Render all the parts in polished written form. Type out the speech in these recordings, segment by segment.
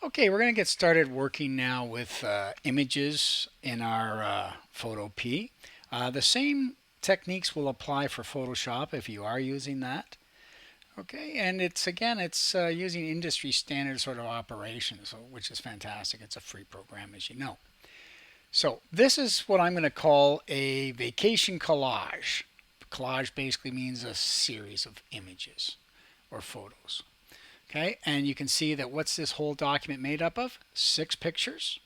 Okay, we're going to get started working now with images in our Photo P. The same techniques will apply for Photoshop if you are using that. Okay, and it's using industry standard sort of operations, which is fantastic. It's a free program, as you know. So this is what I'm going to call a vacation collage. Collage basically means a series of images or photos. Okay, and you can see that what's this whole document made up of? 6 pictures.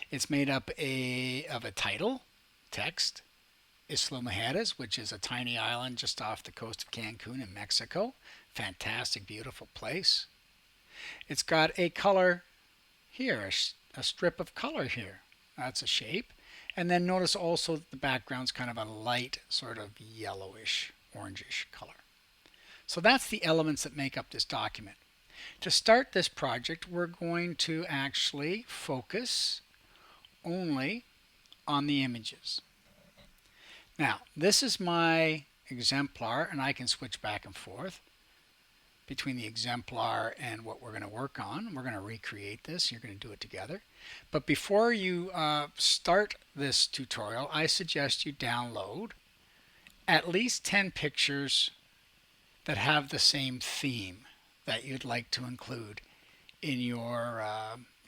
It's made up of a title, text, Isla Mujeres, which is a tiny island just off the coast of Cancun in Mexico. Fantastic, beautiful place. It's got a color here, a strip of color here. That's a shape. And then notice also the background's kind of a light, sort of yellowish, orangish color. So that's the elements that make up this document. To start this project, we're going to actually focus only on the images. Now, this is my exemplar, and I can switch back and forth between the exemplar and what we're going to work on. We're going to recreate this. You're going to do it together. But before you start this tutorial, I suggest you download at least 10 pictures that have the same theme that you'd like to include in your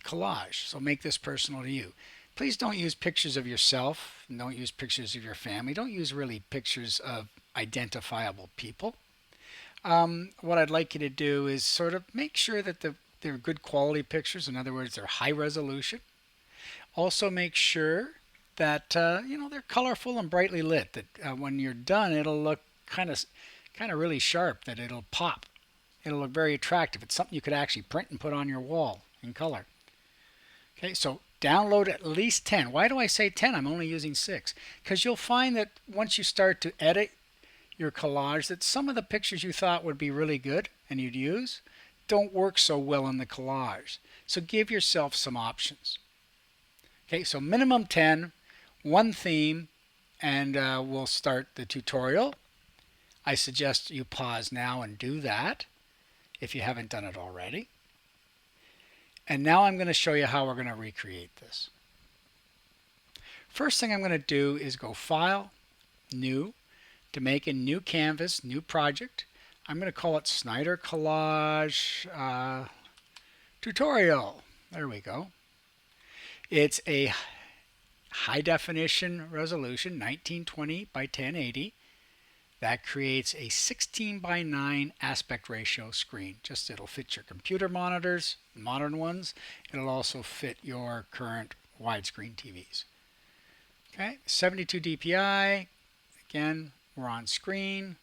collage. So make this personal to you. Please don't use pictures of yourself. Don't use pictures of your family. Don't use really pictures of identifiable people. What I'd like you to do is sort of make sure that they're good quality pictures. In other words, they're high resolution. Also make sure that they're colorful and brightly lit. That when you're done, it'll look kind of really sharp. That it'll pop. It'll look very attractive. It's something you could actually print and put on your wall in color. Okay, so download at least 10. Why do I say 10? I'm only using 6. Because you'll find that once you start to edit your collage, that some of the pictures you thought would be really good and you'd use don't work so well in the collage. So give yourself some options. Okay, so minimum 10, one theme, and we'll start the tutorial. I suggest you pause now and do that if you haven't done it already. And now I'm going to show you how we're going to recreate this. First thing I'm going to do is go File, New, to make a new canvas, new project. I'm going to call it Snyder Collage Tutorial. There we go. It's a high definition resolution, 1920 by 1080. That creates a 16 by 9 aspect ratio screen. Just it'll fit your computer monitors, modern ones. It'll also fit your current widescreen TVs. Okay, 72 DPI. Again, we're on screen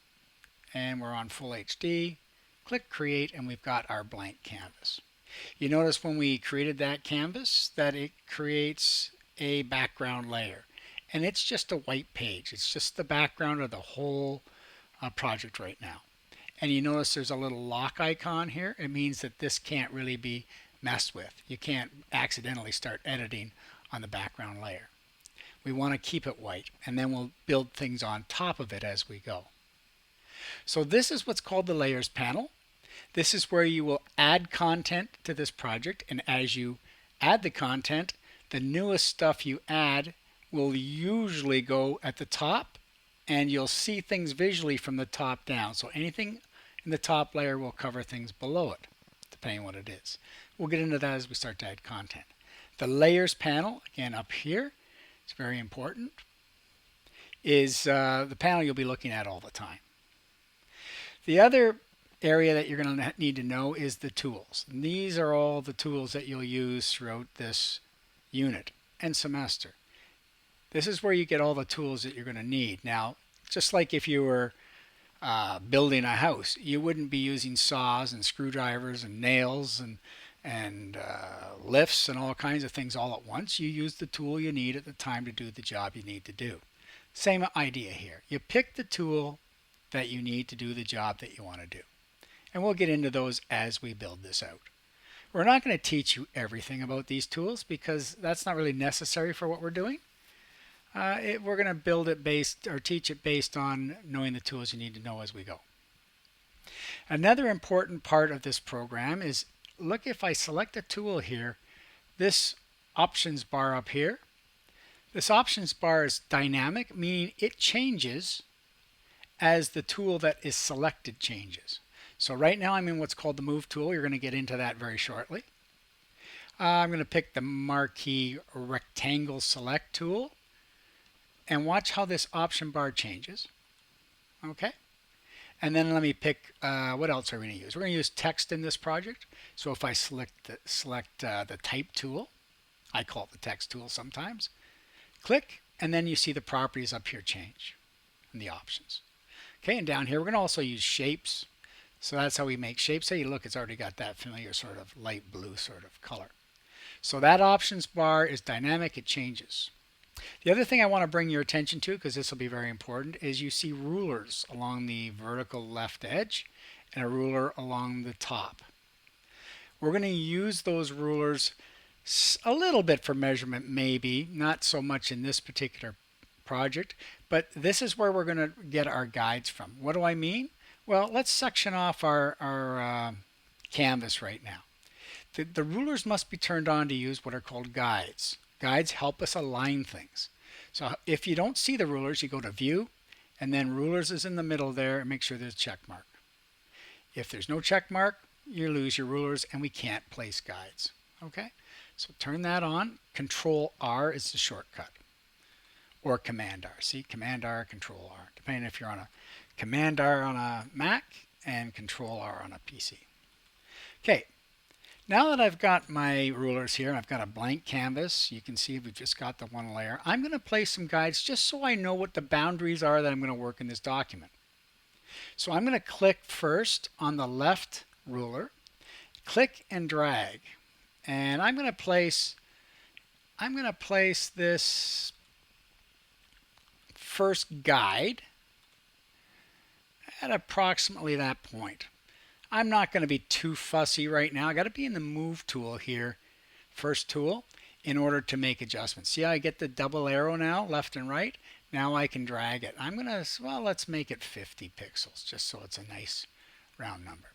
and we're on full HD. Click create and we've got our blank canvas. You notice when we created that canvas that it creates a background layer. And it's just a white page. It's just the background of the whole project right now. And you notice there's a little lock icon here. It means that this can't really be messed with. You can't accidentally start editing on the background layer. We want to keep it white, and then we'll build things on top of it as we go. So this is what's called the Layers panel. This is where you will add content to this project, and as you add the content, the newest stuff you add will usually go at the top, and you'll see things visually from the top down. So anything in the top layer will cover things below it, depending on what it is. We'll get into that as we start to add content. The Layers panel, again up here, it's very important, is the panel you'll be looking at all the time. The other area that you're going to need to know is the tools. And these are all the tools that you'll use throughout this unit and semester. This is where you get all the tools that you're going to need. Now, just like if you were building a house, you wouldn't be using saws and screwdrivers and nails and lifts and all kinds of things all at once. You use the tool you need at the time to do the job you need to do. Same idea here. You pick the tool that you need to do the job that you want to do. And we'll get into those as we build this out. We're not going to teach you everything about these tools because that's not really necessary for what we're doing. We're going to build it based or teach it based on knowing the tools you need to know as we go. Another important part of this program is look, if I select a tool here, this options bar up here, this options bar is dynamic, meaning it changes as the tool that is selected changes. So right now I'm in what's called the Move tool. You're going to get into that very shortly. I'm going to pick the Marquee Rectangle Select tool and watch how this option bar changes. Okay. And then let me pick, what else are we going to use? We're going to use text in this project. So if I select the Type tool, I call it the Text tool sometimes, click, and then you see the properties up here change and the options. Okay, and down here we're going to also use shapes. So that's how we make shapes. Hey, look, it's already got that familiar sort of light blue sort of color. So that options bar is dynamic, it changes. The other thing I want to bring your attention to, because this will be very important, is you see rulers along the vertical left edge and a ruler along the top. We're going to use those rulers a little bit for measurement, maybe, not so much in this particular project, but this is where we're going to get our guides from. What do I mean? Well, let's section off our canvas right now. The rulers must be turned on to use what are called guides. Guides help us align things. So if you don't see the rulers, you go to View, and then Rulers is in the middle there, and make sure there's a check mark. If there's no check mark, you lose your rulers, and we can't place guides. Okay? So turn that on. Control R is the shortcut, or Command R. See, Command R, Control R, depending if you're on a Command R on a Mac and Control R on a PC. Okay. Now that I've got my rulers here, I've got a blank canvas. You can see we've just got the one layer. I'm going to place some guides just so I know what the boundaries are that I'm going to work in this document. So I'm going to click first on the left ruler, click and drag, and I'm going to place this first guide at approximately that point. I'm not going to be too fussy right now. I got to be in the Move tool here, first tool, in order to make adjustments. See how I get the double arrow now, left and right? Now I can drag it. I'm going to, well, let's make it 50 pixels, just so it's a nice round number.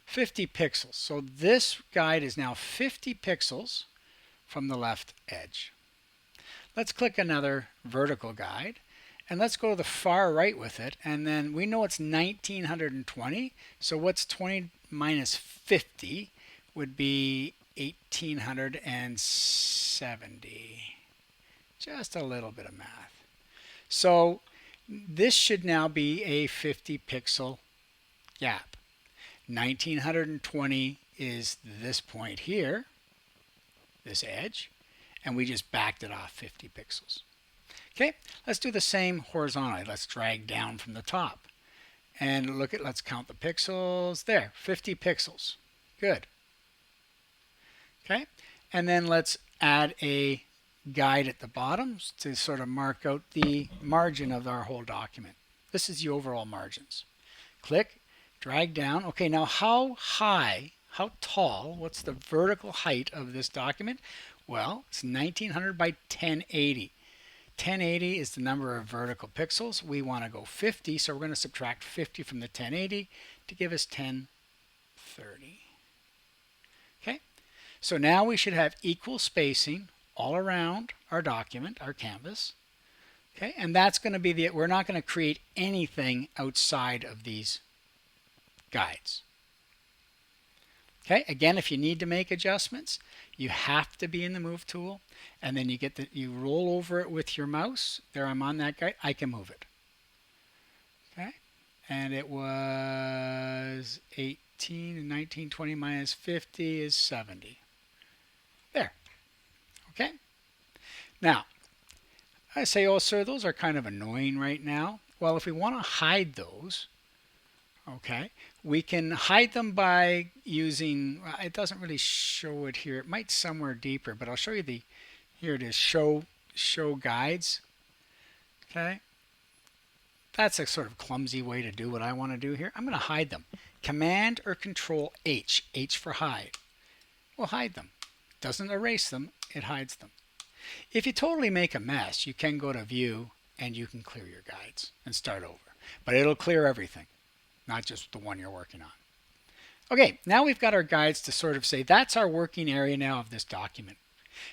50 pixels. So this guide is now 50 pixels from the left edge. Let's click another vertical guide. And let's go to the far right with it, and then we know it's 1920, so what's 20 minus 50 would be 1870. Just a little bit of math. So this should now be a 50 pixel gap. 1920 is this point here, this edge, and we just backed it off 50 pixels. Okay, let's do the same horizontally. Let's drag down from the top. And look at, let's count the pixels. There, 50 pixels. Good. Okay, and then let's add a guide at the bottom to sort of mark out the margin of our whole document. This is the overall margins. Click, drag down. Okay, now how high, how tall, what's the vertical height of this document? Well, it's 1900 by 1080. 1080 is the number of vertical pixels. We want to go 50, so we're going to subtract 50 from the 1080 to give us 1030. Okay, so now we should have equal spacing all around our document, our canvas. Okay, and that's going to be the, we're not going to create anything outside of these guides. Okay, again, if you need to make adjustments, you have to be in the Move tool, and then you roll over it with your mouse. There, I'm on that guide. I can move it. Okay, and it was 18 and 19, 20 minus 50 is 70. There. Okay. Now, I say, oh, sir, those are kind of annoying right now. Well, if we want to hide those, okay, we can hide them by using, it doesn't really show it here. It might somewhere deeper, but I'll show you the, here it is, show guides. Okay. That's a sort of clumsy way to do what I want to do here. I'm going to hide them. Command or Control H, H for hide. We'll hide them. Doesn't erase them, it hides them. If you totally make a mess, you can go to View and you can clear your guides and start over. But it'll clear everything, not just the one you're working on. Okay, now we've got our guides to sort of say that's our working area now of this document.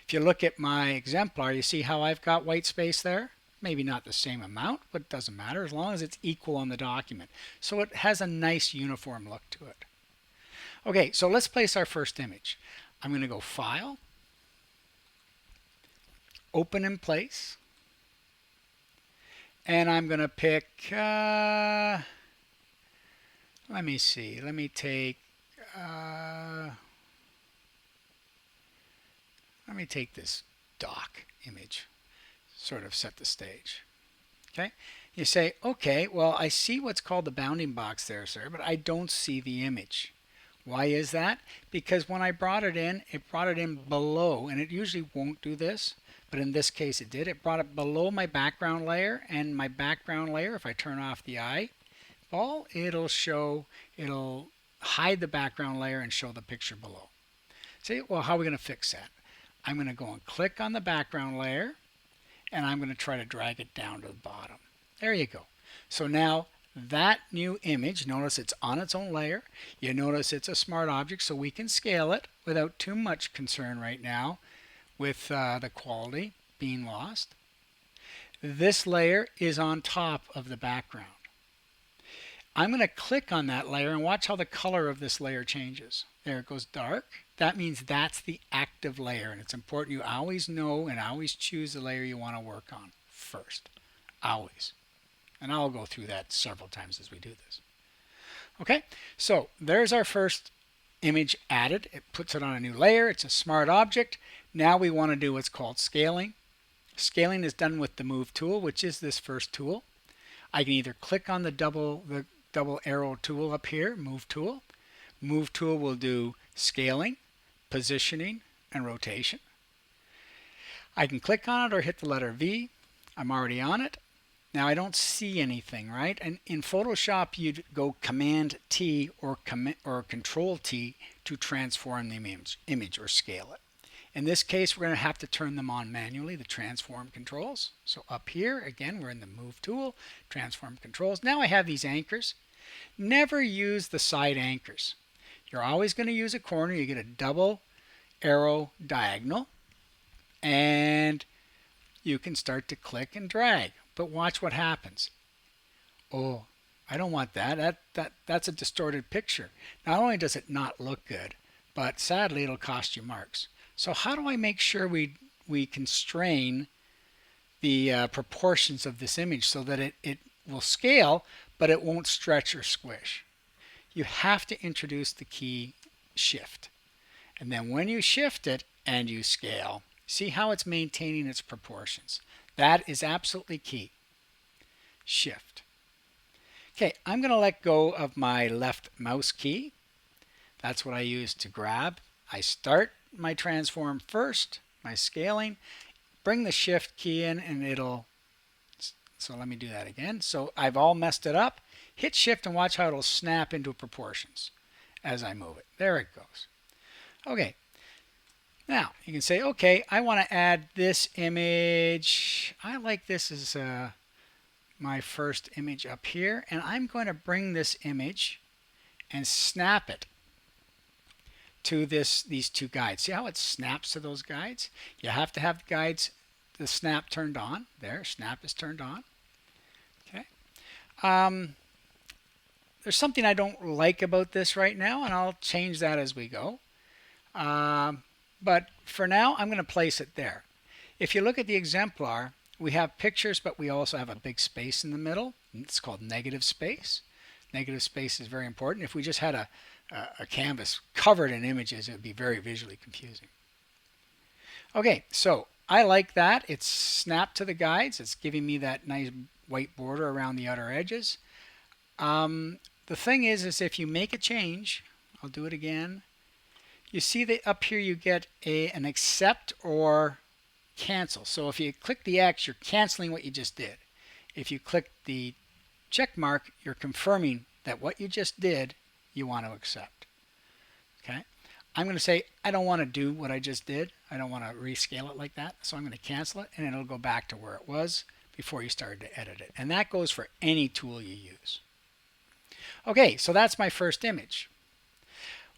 If you look at my exemplar, you see how I've got white space there? Maybe not the same amount, but it doesn't matter as long as it's equal on the document. So it has a nice uniform look to it. Okay, so let's place our first image. I'm going to go File, Open in Place, and I'm going to pick, let me see, let me take this dock image, sort of set the stage. Okay, you say, okay, well, I see what's called the bounding box there, sir, but I don't see the image. Why is that? Because when I brought it in below, and it usually won't do this, but in this case it did. It brought it below my background layer, and my background layer, if I turn off the eyeball, it'll hide the background layer and show the picture below. See, well, how are we going to fix that? I'm going to go and click on the background layer, and I'm going to try to drag it down to the bottom. There you go. So now that new image, notice it's on its own layer. You notice it's a smart object, so we can scale it without too much concern right now with the quality being lost. This layer is on top of the background. I'm going to click on that layer and watch how the color of this layer changes. There it goes dark. That means that's the active layer, and it's important you always know and always choose the layer you want to work on first. Always. And I'll go through that several times as we do this. Okay, so there's our first image added. It puts it on a new layer. It's a smart object. Now we want to do what's called scaling. Scaling is done with the Move tool, which is this first tool. I can either click on the double arrow tool up here, Move tool. Move tool will do scaling, positioning, and rotation. I can click on it or hit the letter V. I'm already on it. Now I don't see anything, right? And in Photoshop, you'd go Command T or Control T to transform the image or scale it. In this case, we're going to have to turn them on manually, the transform controls. So up here, again, we're in the Move tool, transform controls. Now I have these anchors. Never use the side anchors. You're always going to use a corner. You get a double arrow diagonal, and you can start to click and drag. But watch what happens. Oh, I don't want that. That's a distorted picture. Not only does it not look good, but sadly it'll cost you marks. So how do I make sure we constrain the proportions of this image so that it will scale, but it won't stretch or squish? You have to introduce the key Shift. And then when you shift it and you scale, see how it's maintaining its proportions. That is absolutely key. Shift. Okay, I'm going to let go of my left mouse key. That's what I use to grab. I start my transform first, my scaling, bring the Shift key in, and so let me do that again. So I've all messed it up. Hit Shift and watch how it'll snap into proportions as I move it. There it goes. Okay. Now, you can say, okay, I want to add this image. I like this as my first image up here, and I'm going to bring this image and snap it to these two guides. See how it snaps to those guides? You have to have the guides, the snap turned on. There, snap is turned on. Okay. There's something I don't like about this right now, and I'll change that as we go. But for now, I'm going to place it there. If you look at the exemplar, we have pictures, but we also have a big space in the middle. It's called negative space. Negative space is very important. If we just had a canvas covered in images, it would be very visually confusing. Okay, so I like that. It's snapped to the guides. It's giving me that nice white border around the outer edges. The thing is if you make a change, I'll do it again. You see that up here you get an accept or cancel. So if you click the X, you're canceling what you just did. If you click the check mark, you're confirming that what you just did, you want to accept. Okay? I'm going to say, I don't want to do what I just did. I don't want to rescale it like that. So I'm going to cancel it, and it'll go back to where it was before you started to edit it. And that goes for any tool you use. Okay, so that's my first image.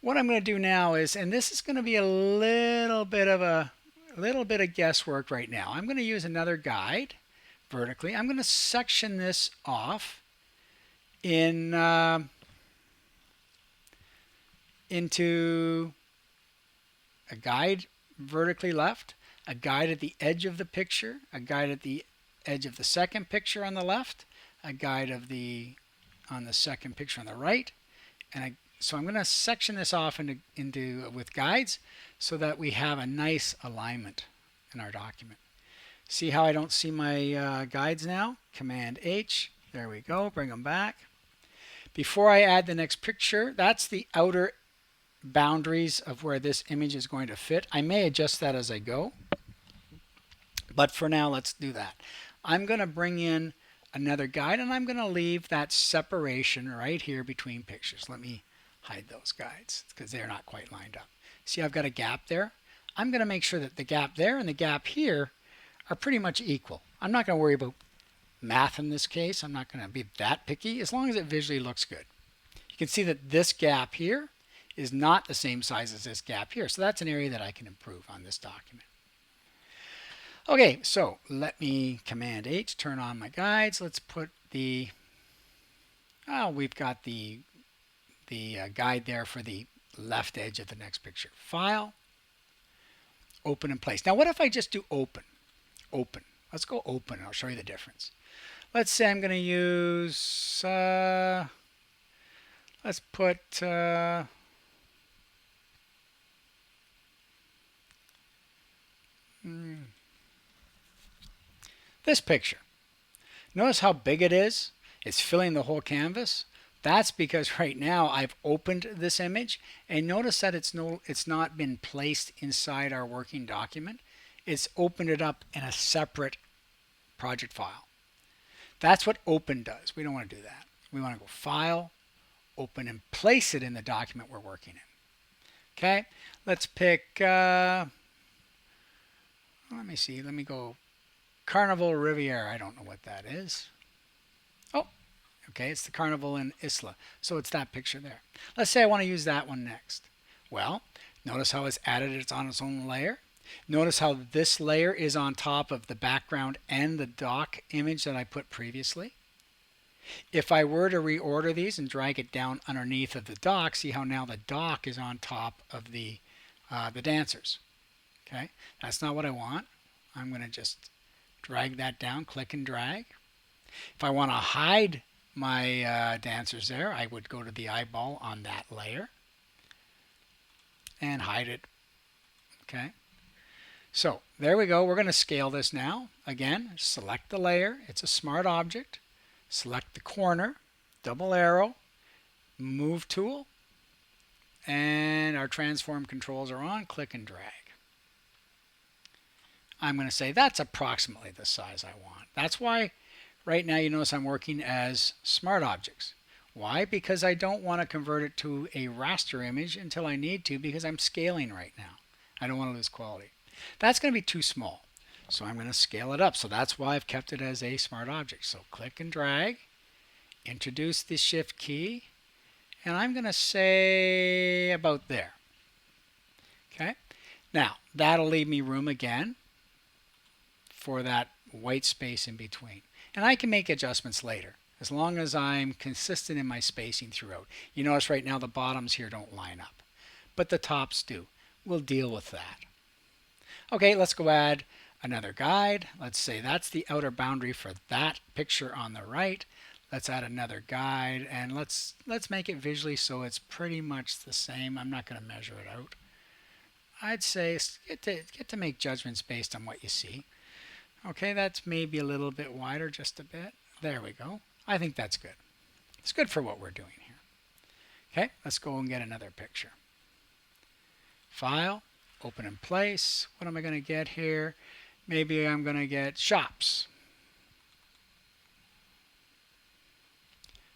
What I'm going to do now is, and this is going to be a little bit of guesswork right now. I'm going to use another guide vertically. I'm going to section this off in into a guide vertically left, a guide at the edge of the picture, a guide at the edge of the second picture on the left, a guide on the second picture on the right, so I'm going to section this off into with guides so that we have a nice alignment in our document. See how I don't see my guides now? Command H. There we go. Bring them back. Before I add the next picture, that's the outer boundaries of where this image is going to fit. I may adjust that as I go, but for now, let's do that. I'm going to bring in another guide, and I'm going to leave that separation right here between pictures. Let me hide those guides because they're not quite lined up. See, I've got a gap there. I'm going to make sure that the gap there and the gap here are pretty much equal. I'm not going to worry about math in this case. I'm not going to be that picky as long as it visually looks good. You can see that this gap here is not the same size as this gap here. So that's an area that I can improve on this document. Okay, so let me Command H, turn on my guides. Let's put we've got the guide there for the left edge of the next picture. File, open and place. Now what if I just do open? Open. Let's go open. I'll show you the difference. Let's say I'm going to use, let's put, this picture. Notice how big it is? It's filling the whole canvas. That's because right now I've opened this image, and notice that it's not been placed inside our working document. It's opened it up in a separate project file. That's what open does. We don't want to do that. We want to go File, Open, and place it in the document we're working in. Okay, let's pick, let me see, let me go Carnival Riviera. I don't know what that is. Oh, okay, it's the Carnival in Isla. So it's that picture there. Let's say I want to use that one next. Well, notice how it's added, it's on its own layer. Notice how this layer is on top of the background and the dock image that I put previously. If I were to reorder these and drag it down underneath of the dock, see how now the dock is on top of the dancers. Okay, that's not what I want. I'm going to just drag that down, click and drag. If I want to hide my dancers there, I would go to the eyeball on that layer and hide it. Okay. So there we go. We're going to scale this now. Again, select the layer. It's a smart object. Select the corner, double arrow, move tool, and our transform controls are on. Click and drag. I'm going to say that's approximately the size I want. That's why right now you notice I'm working as smart objects. Why? Because I don't want to convert it to a raster image until I need to, because I'm scaling right now. I don't want to lose quality. That's going to be too small. So I'm going to scale it up. So that's why I've kept it as a smart object. So click and drag, introduce the shift key, and I'm going to say about there. Okay. Now that'll leave me room again for that white space in between. And I can make adjustments later as long as I'm consistent in my spacing throughout. You notice right now the bottoms here don't line up, but the tops do. We'll deal with that. Okay, let's go add another guide. Let's say that's the outer boundary for that picture on the right. Let's add another guide, and let's make it visually so it's pretty much the same. I'm not going to measure it out. I'd say get to make judgments based on what you see. Okay, that's maybe a little bit wider, just a bit. There we go. I think that's good. It's good for what we're doing here. Okay, let's go and get another picture. File, open and place. What am I going to get here? Maybe I'm going to get shops.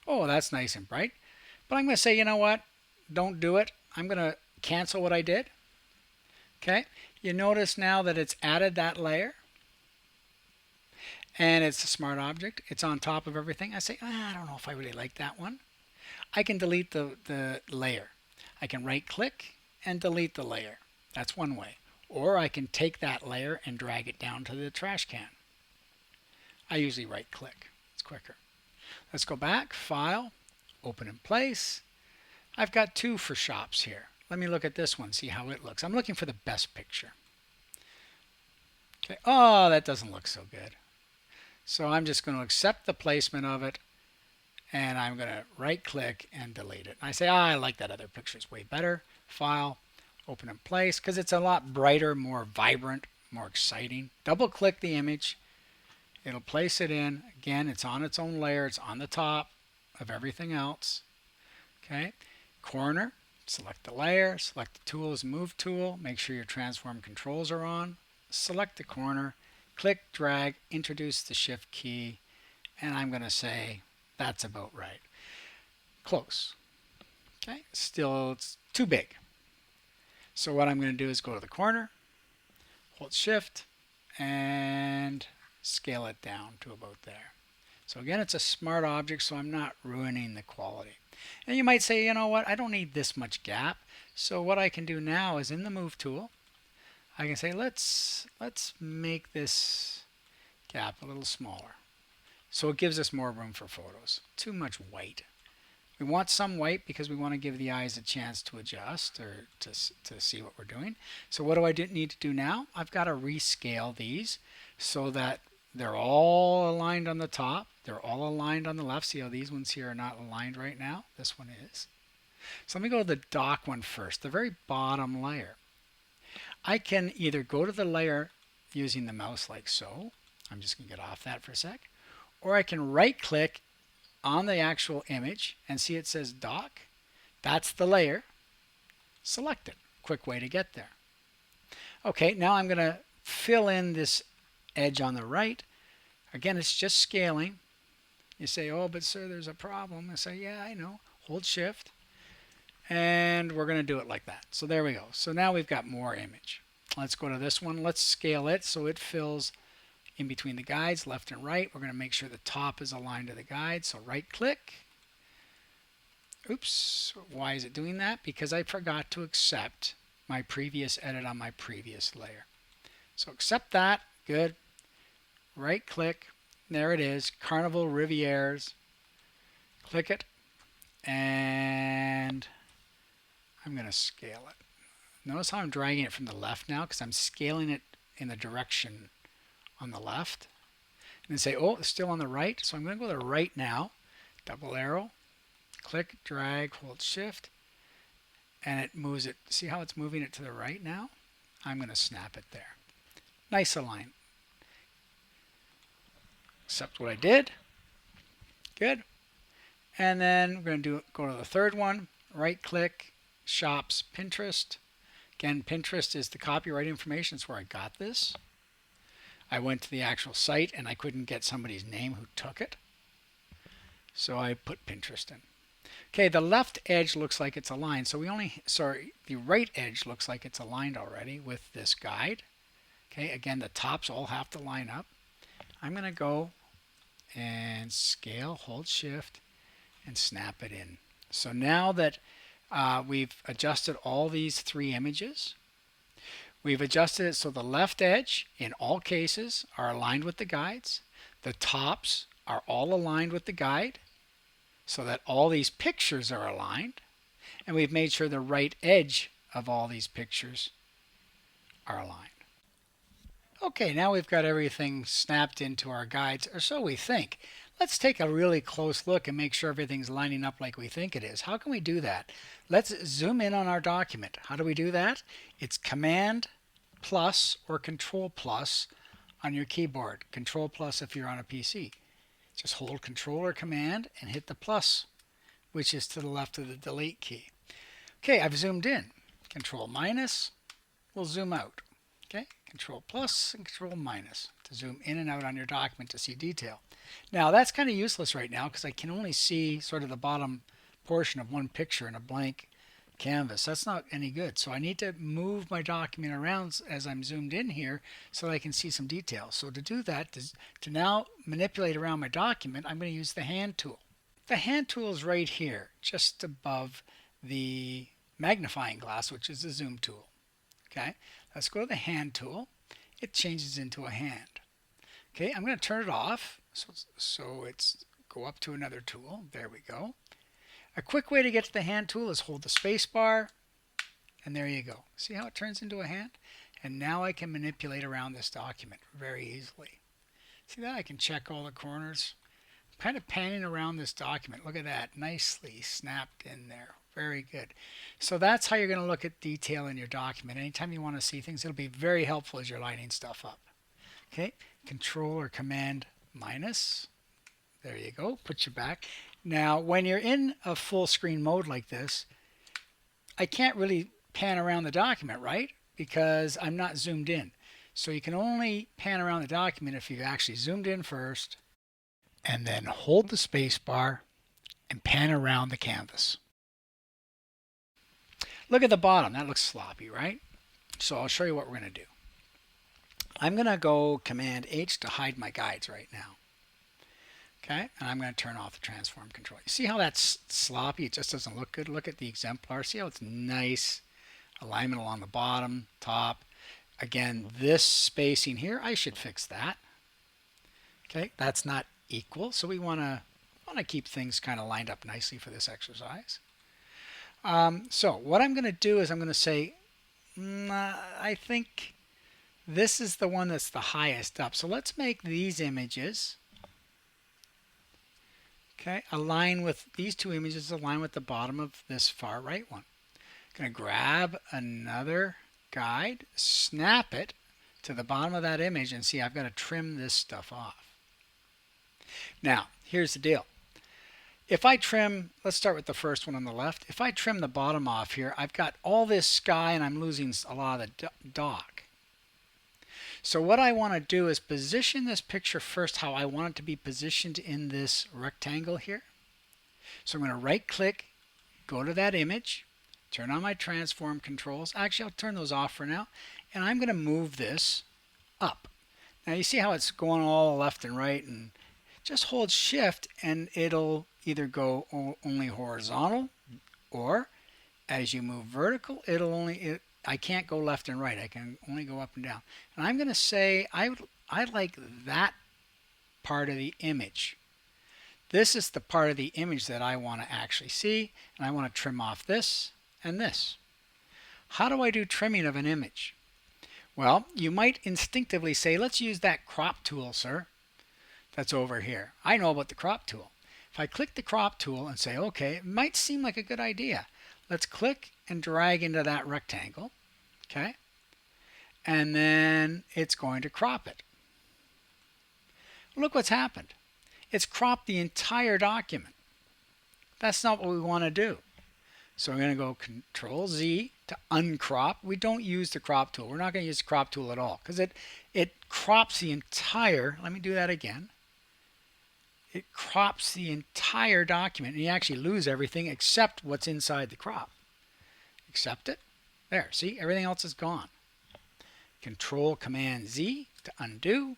Oh, that's nice and bright. But I'm going to say, you know what? Don't do it. I'm going to cancel what I did. Okay. You notice now that it's added that layer. And it's a smart object. It's on top of everything. I say, I don't know if I really like that one. I can delete the layer. I can right click and delete the layer. That's one way. Or I can take that layer and drag it down to the trash can. I usually right click. It's quicker. Let's go back, File, Open in Place. I've got two for shops here. Let me look at this one, see how it looks. I'm looking for the best picture. Okay. Oh, that doesn't look so good. So I'm just going to accept the placement of it, and I'm going to right click and delete it. I say, I like that other picture. It's way better. File, Open in Place, because it's a lot brighter, more vibrant, more exciting. Double click the image. It'll place it in. Again, it's on its own layer. It's on the top of everything else. Okay. Corner, select the layer, select the Tools Move tool. Make sure your transform controls are on. Select the corner, click, drag, introduce the Shift key, and I'm going to say that's about right. Close. Okay. Still, it's too big. So what I'm going to do is go to the corner, hold Shift, and scale it down to about there. So again, it's a smart object, so I'm not ruining the quality. And you might say, you know what, I don't need this much gap. So what I can do now is in the Move tool, I can say, let's make this gap a little smaller. So it gives us more room for photos. Too much white. We want some white because we want to give the eyes a chance to adjust or to see what we're doing. So what do I need to do now? I've got to rescale these so that they're all aligned on the top. They're all aligned on the left. See how these ones here are not aligned right now? This one is. So let me go to the dock one first, the very bottom layer. I can either go to the layer using the mouse like so. I'm just going to get off that for a sec. Or I can right click on the actual image and see it says dock. That's the layer. Select it. Quick way to get there. Okay, now I'm going to fill in this edge on the right. Again, it's just scaling. You say, oh, but sir, there's a problem. I say, yeah, I know. Hold Shift. And we're going to do it like that. So there we go. So now we've got more image. Let's go to this one. Let's scale it so it fills in between the guides, left and right. We're going to make sure the top is aligned to the guide. So right click. Oops. Why is it doing that? Because I forgot to accept my previous edit on my previous layer. So accept that. Good. Right click. There it is. Carnival Rivières. Click it. And I'm going to scale it. Notice how I'm dragging it from the left now because I'm scaling it in the direction on the left. And then say, oh, it's still on the right. So I'm going to go to the right now. Double arrow. Click, drag, hold Shift. And it moves it. See how it's moving it to the right now? I'm going to snap it there. Nice align. Accept what I did. Good. And then we're going to go to the third one. Right click, Shops, Pinterest. Again, Pinterest is the copyright information. It's where I got this. I went to the actual site and I couldn't get somebody's name who took it. So I put Pinterest in. Okay, the left edge looks like it's aligned. So the right edge looks like it's aligned already with this guide. Okay, again, the tops all have to line up. I'm going to go and scale, hold Shift, and snap it in. So now that we've adjusted all these three images, we've adjusted it so the left edge in all cases are aligned with the guides. The tops are all aligned with the guide so that all these pictures are aligned. And we've made sure the right edge of all these pictures are aligned. Okay, now we've got everything snapped into our guides, or so we think. Let's take a really close look and make sure everything's lining up like we think it is. How can we do that? Let's zoom in on our document. How do we do that? It's Command plus or Control plus on your keyboard. Control plus if you're on a PC. Just hold Control or Command and hit the plus, which is to the left of the delete key. Okay, I've zoomed in. Control minus will zoom out. Okay, Control plus and Control minus to zoom in and out on your document to see detail. Now that's kind of useless right now because I can only see sort of the bottom portion of one picture in a blank canvas. That's not any good. So I need to move my document around as I'm zoomed in here so that I can see some detail. So to do that, to now manipulate around my document, I'm going to use the hand tool. The hand tool is right here, just above the magnifying glass, which is the zoom tool. Okay, let's go to the hand tool. It changes into a hand. Okay, I'm going to turn it off so it's go up to another tool. There we go. A quick way to get to the hand tool is hold the space bar, and there you go. See how it turns into a hand? And now I can manipulate around this document very easily. See that? I can check all the corners. I'm kind of panning around this document. Look at that. Nicely snapped in there. Very good. So that's how you're going to look at detail in your document. Anytime you want to see things, it'll be very helpful as you're lining stuff up. Okay, Control or Command minus. There you go. Put you back. Now, when you're in a full screen mode like this, I can't really pan around the document, right? Because I'm not zoomed in. So you can only pan around the document if you've actually zoomed in first and then hold the space bar and pan around the canvas. Look at the bottom. That looks sloppy, right? So I'll show you what we're going to do. I'm going to go Command H to hide my guides right now. Okay, and I'm going to turn off the transform control. You see how that's sloppy? It just doesn't look good. Look at the exemplar. See how it's nice? Alignment along the bottom, top. Again, this spacing here, I should fix that. Okay, that's not equal, so we want to keep things kind of lined up nicely for this exercise. So what I'm going to do is I'm going to say, I think this is the one that's the highest up. So let's make these images. Okay, align with these two images, align with the bottom of this far right one. Going to grab another guide, snap it to the bottom of that image, and see I've got to trim this stuff off. Now, here's the deal. If I trim, let's start with the first one on the left. If I trim the bottom off here, I've got all this sky and I'm losing a lot of the dock. So what I want to do is position this picture first how I want it to be positioned in this rectangle here. So I'm going to right click, go to that image, turn on my transform controls. Actually, I'll turn those off for now. And I'm going to move this up. Now you see how it's going all left and right, and just hold shift and it'll either go only horizontal, or as you move vertical, I can't go left and right. I can only go up and down. And I'm going to say I like that part of the image. This is the part of the image that I want to actually see, and I want to trim off this and this. How do I do trimming of an image? Well, you might instinctively say, let's use that crop tool, sir. That's over here. I know about the crop tool. If I click the crop tool and say, okay, it might seem like a good idea. Let's click and drag into that rectangle. Okay. And then it's going to crop it. Look what's happened. It's cropped the entire document. That's not what we want to do. So I'm going to go Control Z to uncrop. We don't use the crop tool. We're not going to use the crop tool at all because it crops the entire, let me do that again. It crops the entire document, and you actually lose everything except what's inside the crop. Accept it. There, see, everything else is gone. Control Command Z to undo.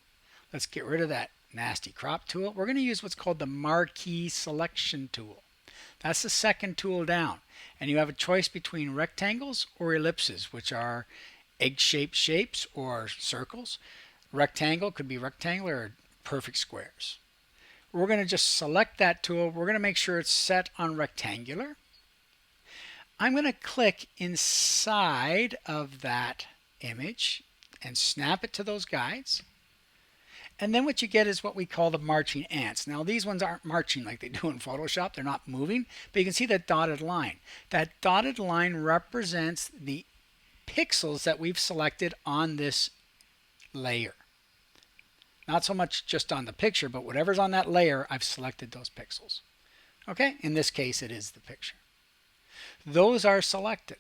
Let's get rid of that nasty crop tool. We're going to use what's called the marquee selection tool. That's the second tool down. And you have a choice between rectangles or ellipses, which are egg-shaped shapes or circles. Rectangle could be rectangular or perfect squares. We're going to just select that tool. We're going to make sure it's set on rectangular. I'm going to click inside of that image and snap it to those guides. And then what you get is what we call the marching ants. Now these ones aren't marching like they do in Photoshop. They're not moving, but you can see that dotted line. That dotted line represents the pixels that we've selected on this layer. Not so much just on the picture, but whatever's on that layer, I've selected those pixels. Okay, in this case it is the picture. Those are selected.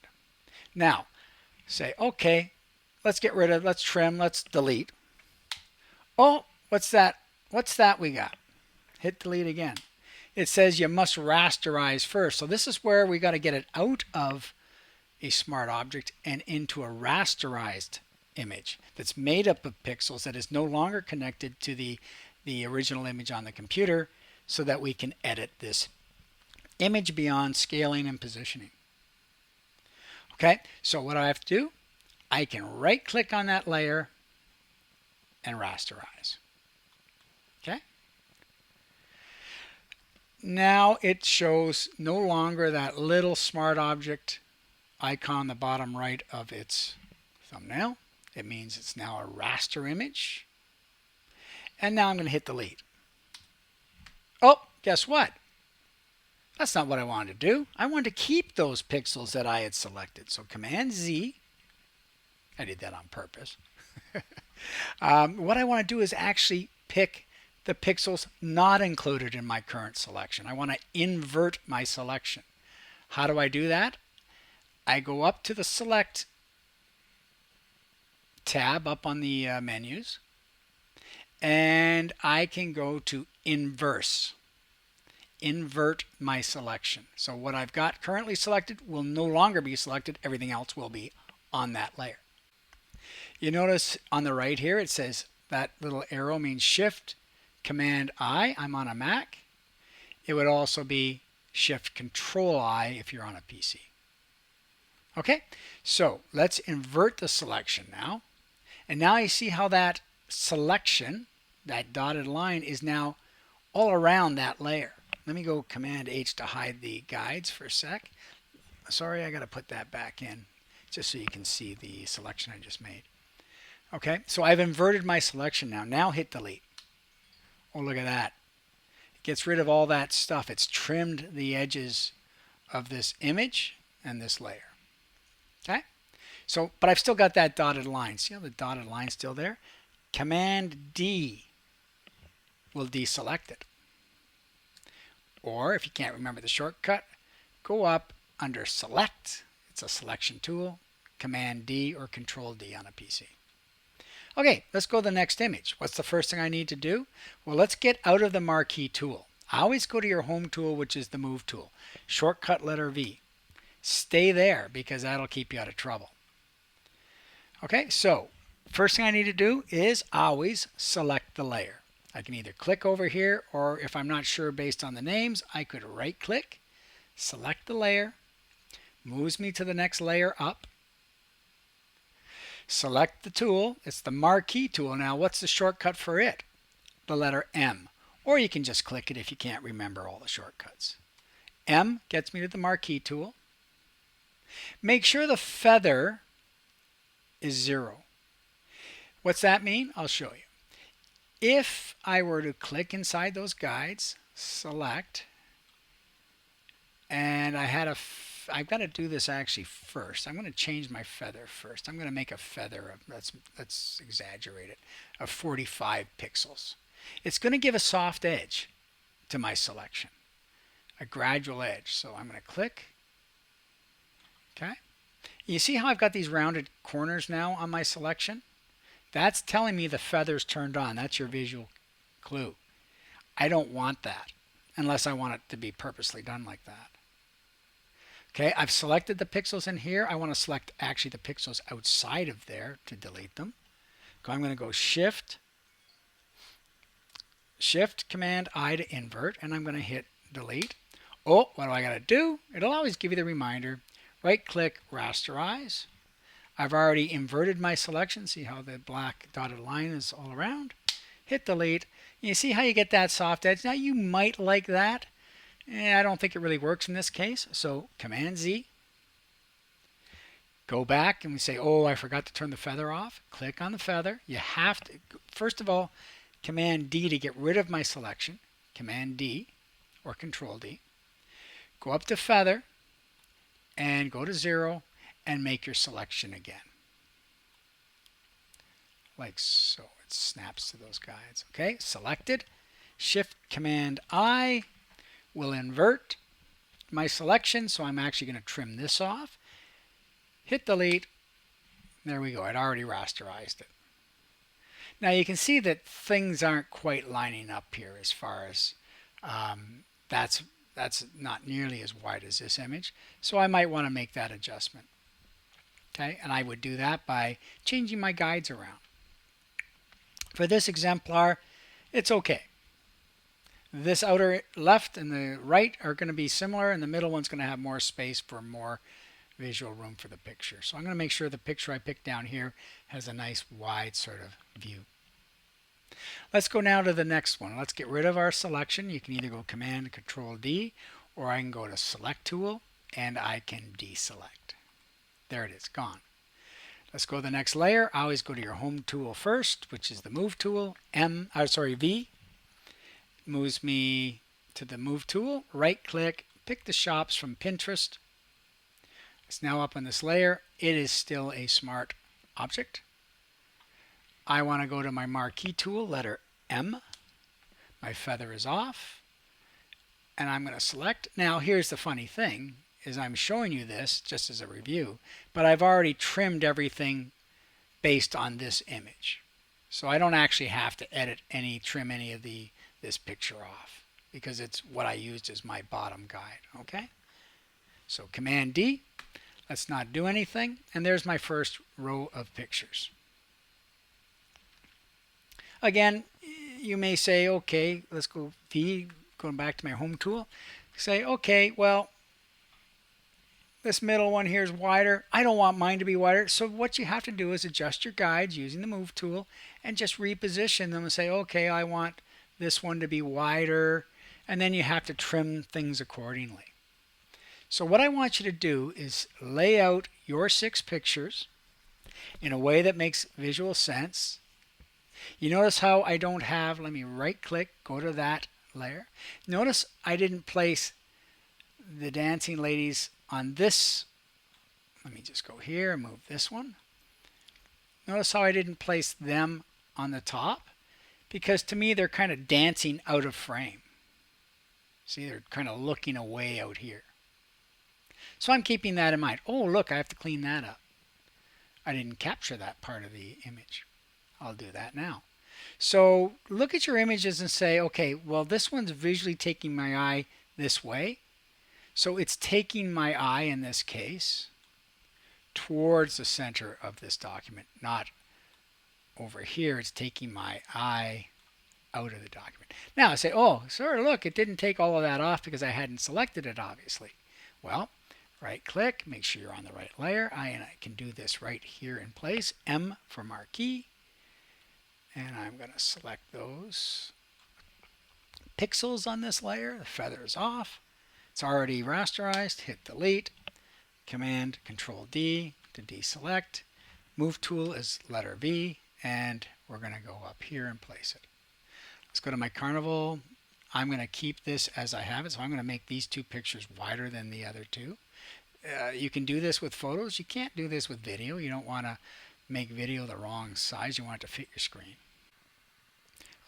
Now, say, okay, let's get rid of, let's trim, let's delete. Oh, what's that? What's that we got? Hit delete again. It says you must rasterize first. So this is where we got to get it out of a smart object and into a rasterized image that's made up of pixels that is no longer connected to the original image on the computer, so that we can edit this image beyond scaling and positioning. Okay, so what do I have to do? I can right click on that layer and rasterize. Okay. Now it shows no longer that little smart object icon on the bottom right of its thumbnail. It means it's now a raster image. And now I'm going to hit delete. Oh, guess what? That's not what I wanted to do. I wanted to keep those pixels that I had selected. So Command Z. I did that on purpose. What I want to do is actually pick the pixels not included in my current selection. I want to invert my selection. How do I do that? I go up to the Select tab up on the menus, and I can go to Inverse. Invert my selection. So what I've got currently selected will no longer be selected. Everything else will be on that layer. You notice on the right here it says that little arrow means Shift Command I. I'm on a Mac. It would also be Shift Control I if you're on a PC. Okay, so let's invert the selection now. And now you see how that selection, that dotted line, is now all around that layer. Let me go Command H to hide the guides for a sec. Sorry, I got to put that back in just so you can see the selection I just made. Okay, so I've inverted my selection now. Now hit delete. Oh, look at that. It gets rid of all that stuff. It's trimmed the edges of this image and this layer. Okay, so, but I've still got that dotted line. See how the dotted line's still there? Command D will deselect it. Or if you can't remember the shortcut, go up under Select. It's a selection tool. Command D or Control D on a PC. Okay, let's go to the next image. What's the first thing I need to do? Well, let's get out of the marquee tool. I always go to your home tool, which is the move tool. Shortcut letter V. Stay there because that'll keep you out of trouble. Okay, so first thing I need to do is always select the layer. I can either click over here, or if I'm not sure based on the names, I could right click, select the layer, moves me to the next layer up. Select the tool. It's the marquee tool. Now, what's the shortcut for it? The letter M. Or you can just click it if you can't remember all the shortcuts. M gets me to the marquee tool. Make sure the feather is 0. What's that mean? I'll show you. If I were to click inside those guides, select, and I've got to do this actually first. I'm going to change my feather first. I'm going to make a feather of, let's exaggerate it, of 45 pixels. It's going to give a soft edge to my selection, a gradual edge. So I'm going to click. Okay. You see how I've got these rounded corners now on my selection? That's telling me the feather's turned on. That's your visual clue. I don't want that unless I want it to be purposely done like that. Okay, I've selected the pixels in here. I want to select actually the pixels outside of there to delete them. So I'm going to go Shift Command I to invert, and I'm going to hit delete. Oh, what do I got to do? It'll always give you the reminder. Right click, rasterize. I've already inverted my selection. See how the black dotted line is all around? Hit delete. You see how you get that soft edge? Now you might like that. I don't think it really works in this case. So Command Z. Go back and we say, oh, I forgot to turn the feather off. Click on the feather. You have to, first of all, Command D to get rid of my selection. Command D or Control D. Go up to feather and go to 0 and make your selection again. Like so. It snaps to those guides. Okay, selected. Shift Command I will invert my selection, so I'm actually going to trim this off. Hit delete. There we go. I'd already rasterized it. Now you can see that things aren't quite lining up here as far as that's not nearly as wide as this image. So I might want to make that adjustment. Okay, and I would do that by changing my guides around. For this exemplar, it's okay. This outer left and the right are going to be similar, and the middle one's going to have more space for more visual room for the picture. So I'm going to make sure the picture I picked down here has a nice wide sort of view. Let's go now to the next one. Let's get rid of our selection. You can either go Command Control D, or I can go to Select Tool and I can deselect. There it is, gone. Let's go to the next layer. I always go to your Home tool first, which is the Move tool. V moves me to the Move tool. Right click, pick the shops from Pinterest. It's now up on this layer. It is still a smart object. I want to go to my Marquee tool, letter M. My feather is off. And I'm going to select. Now here's the funny thing, is I'm showing you this just as a review, but I've already trimmed everything based on this image. So I don't actually have to trim any of this picture off, because it's what I used as my bottom guide. Okay? So Command D. Let's not do anything. And there's my first row of pictures. Again, you may say, okay, let's go V, going back to my Home tool. Say, okay, well, this middle one here is wider. I don't want mine to be wider. So what you have to do is adjust your guides using the Move tool and just reposition them and say, okay, I want this one to be wider. And then you have to trim things accordingly. So what I want you to do is lay out your 6 pictures in a way that makes visual sense. You notice how I don't have, let me right click, go to that layer. Notice I didn't place the dancing ladies on this. Let me just go here and move this one. Notice how I didn't place them on the top, because to me they're kind of dancing out of frame. See, they're kind of looking away out here. So I'm keeping that in mind. Oh, look, I have to clean that up. I didn't capture that part of the image. I'll do that now. So look at your images and say, okay, well, this one's visually taking my eye this way. So it's taking my eye, in this case, towards the center of this document, not over here. It's taking my eye out of the document. Now I say, oh, sir, look, it didn't take all of that off because I hadn't selected it, obviously. Well, right click, make sure you're on the right layer. I can do this right here in place. M for Marquee. And I'm going to select those pixels on this layer. The feather is off. It's already rasterized. Hit delete. Command Control D to deselect. Move tool is letter V. And we're going to go up here and place it. Let's go to my Carnival. I'm going to keep this as I have it. So I'm going to make these 2 pictures wider than the other 2. You can do this with photos. You can't do this with video. You don't want to make video the wrong size. You want it to fit your screen.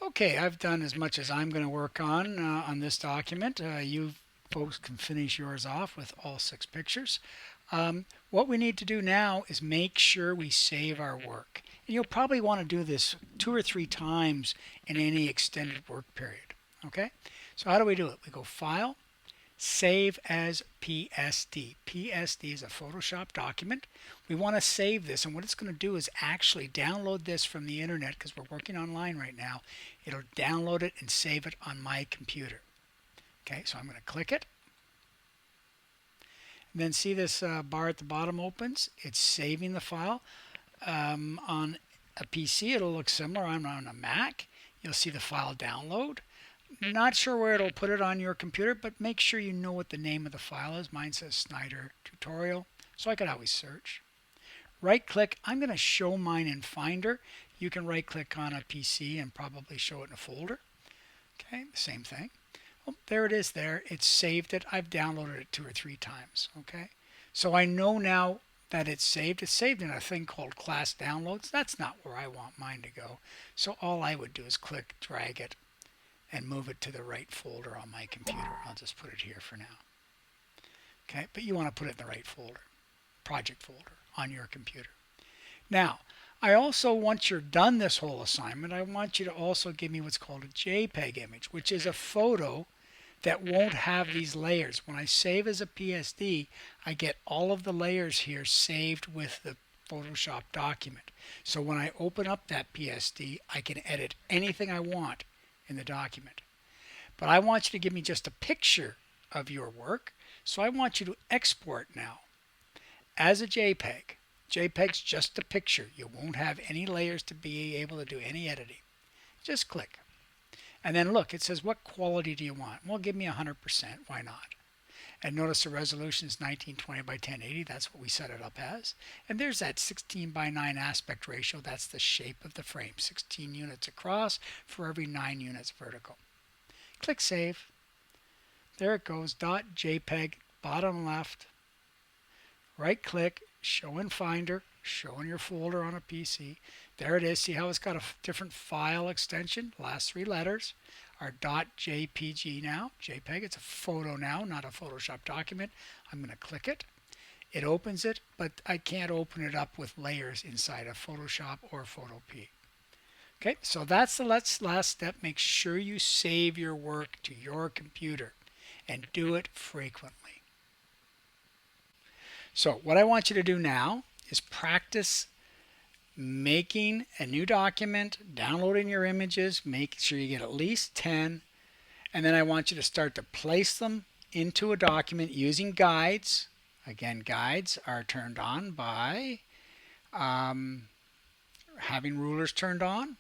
Okay, I've done as much as I'm going to work on this document. You folks can finish yours off with all 6 pictures. What we need to do now is make sure we save our work. And you'll probably want to do this 2 or 3 times in any extended work period. Okay, so how do we do it? We go File, Save as PSD. PSD is a Photoshop document. We want to save this, and what it's going to do is actually download this from the internet, because we're working online right now. It'll download it and save it on my computer. Okay, so I'm going to click it. And then see this bar at the bottom opens. It's saving the file. On a PC, it'll look similar. I'm on a Mac. You'll see the file download. Not sure where it'll put it on your computer, but make sure you know what the name of the file is. Mine says Snyder Tutorial, so I could always search. Right click. I'm going to show mine in Finder. You can right click on a PC and probably show it in a folder. Okay, same thing. Well, there it is there. It's saved it. I've downloaded it 2 or 3 times. Okay, so I know now that it's saved. It's saved in a thing called Class Downloads. That's not where I want mine to go. So all I would do is click, drag it, and move it to the right folder on my computer. I'll just put it here for now. Okay, but you want to put it in the right folder, project folder on your computer. Now, I also, once you're done this whole assignment, I want you to also give me what's called a JPEG image, which is a photo that won't have these layers. When I save as a PSD, I get all of the layers here saved with the Photoshop document. So when I open up that PSD, I can edit anything I want in the document. But I want you to give me just a picture of your work. So I want you to export now. as a JPEG. JPEG's just a picture. You won't have any layers to be able to do any editing. Just click. And then look, it says, what quality do you want? Well, give me 100%. Why not? And notice the resolution is 1920 by 1080. That's what we set it up as. And there's that 16 by 9 aspect ratio. That's the shape of the frame. 16 units across for every 9 units vertical. Click Save. There it goes. .jpeg, bottom left. Right click, show in Finder, show in your folder on a PC. There it is. See how it's got a different file extension? Last 3 letters are .jpg now. JPEG, it's a photo now, not a Photoshop document. I'm going to click it. It opens it, but I can't open it up with layers inside of Photoshop or Photopea. Okay, so that's the last step. Make sure you save your work to your computer and do it frequently. So what I want you to do now is practice making a new document, downloading your images, make sure you get at least 10, and then I want you to start to place them into a document using guides. Again, guides are turned on by having rulers turned on.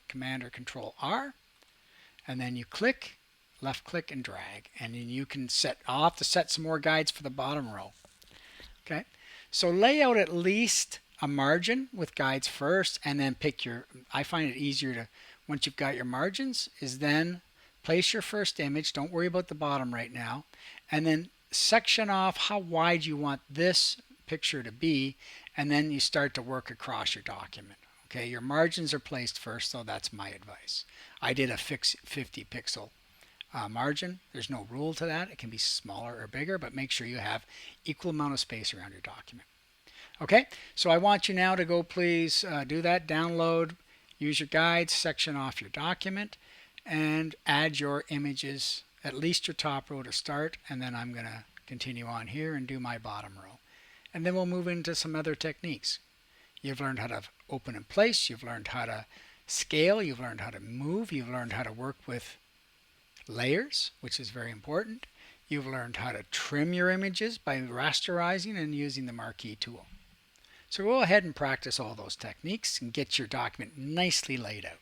Command or Control R, and then you click, left click and drag, and then you can I'll have to set some more guides for the bottom row. Okay, so lay out at least a margin with guides first, and then pick I find it easier to, once you've got your margins, is then place your first image. Don't worry about the bottom right now, and then section off how wide you want this picture to be, and then you start to work across your document. Okay, your margins are placed first, so that's my advice. I did a fixed 50 pixel margin. There's no rule to that. It can be smaller or bigger, but make sure you have equal amount of space around your document. Okay, so I want you now to go, please do that. Download, use your guides, section off your document, and add your images, at least your top row to start, and then I'm going to continue on here and do my bottom row. And then we'll move into some other techniques. You've learned how to open and place, you've learned how to scale, you've learned how to move, you've learned how to work with layers, which is very important. You've learned how to trim your images by rasterizing and using the marquee tool. So go ahead and practice all those techniques and get your document nicely laid out.